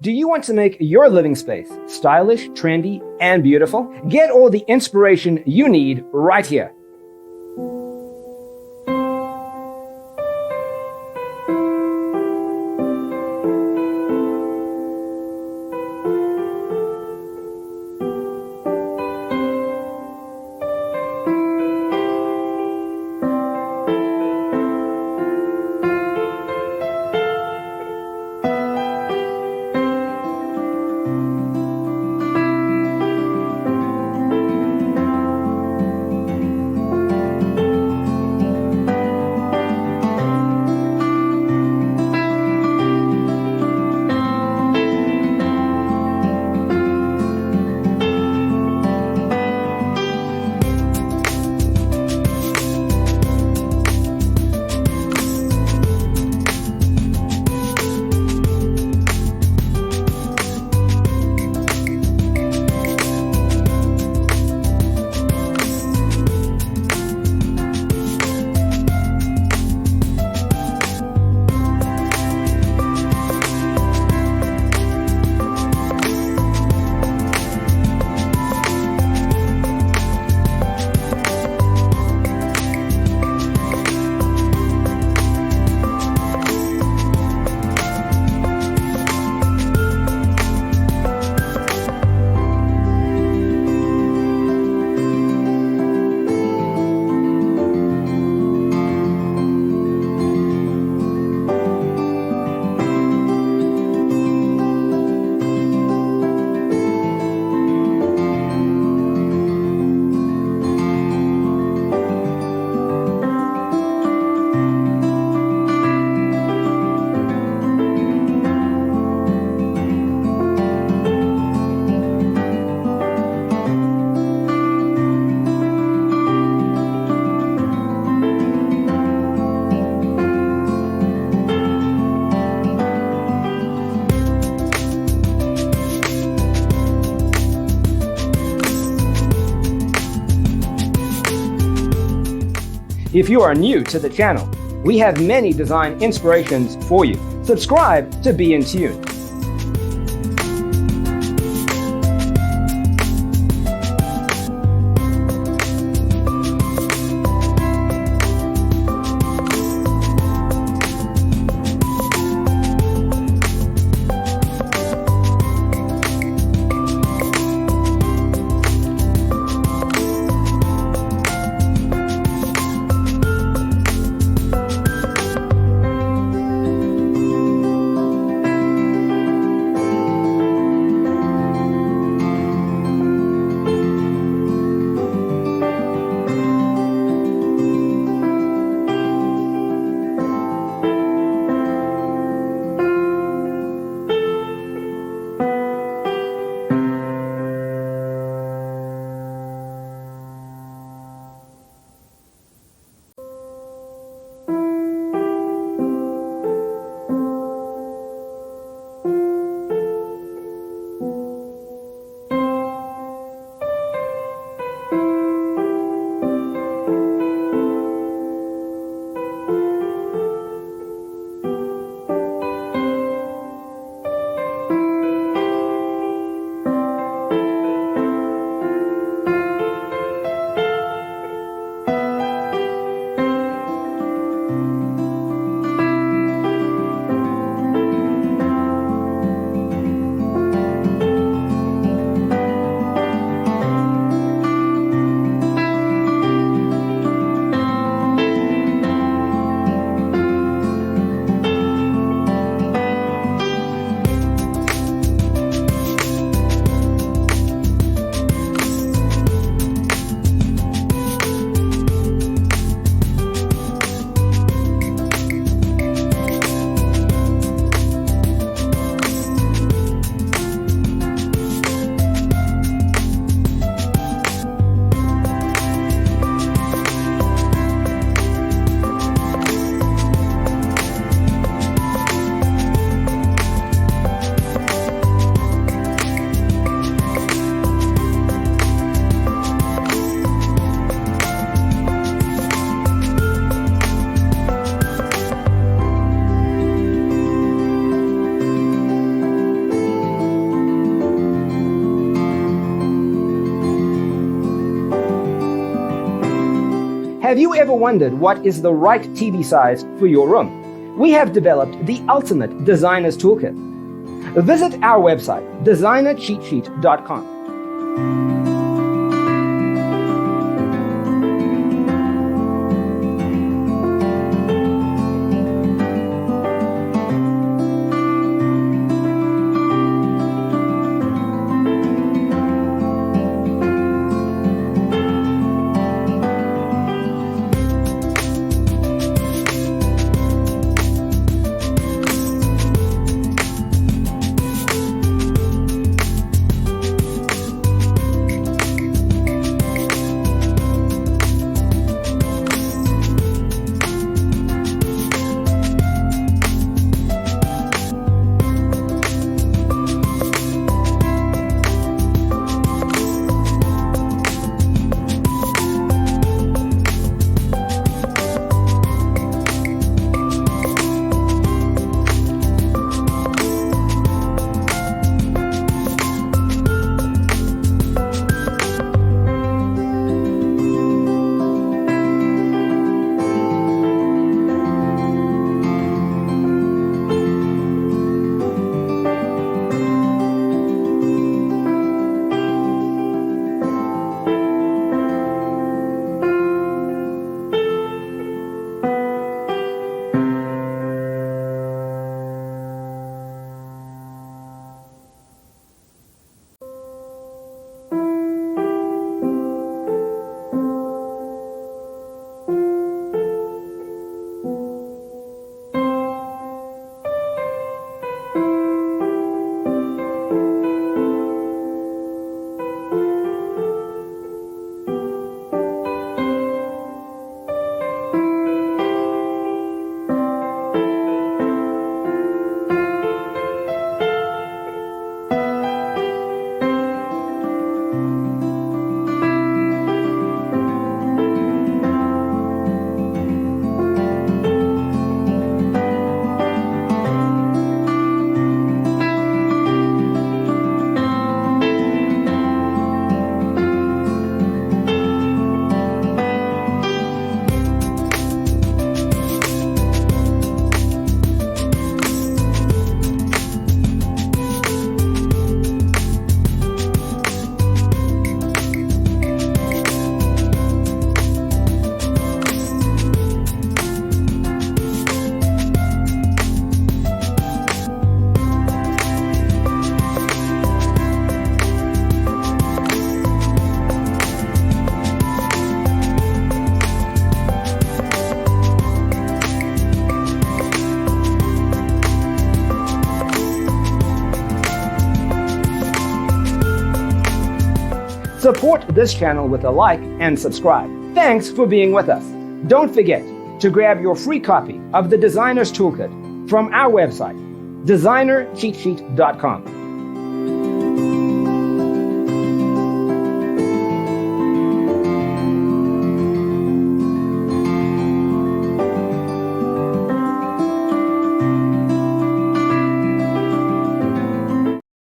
Do you want to make your living space stylish, trendy, and beautiful? Get all the inspiration you need right here. If you are new to the channel, we have many design inspirations for you. Subscribe to be in tune. Have you ever wondered what is the right TV size for your room? We have developed the ultimate designer's toolkit. Visit our website, designercheatsheet.com. Support this channel with a like and subscribe. Thanks for being with us. Don't forget to grab your free copy of the Designer's Toolkit from our website, designercheatsheet.com.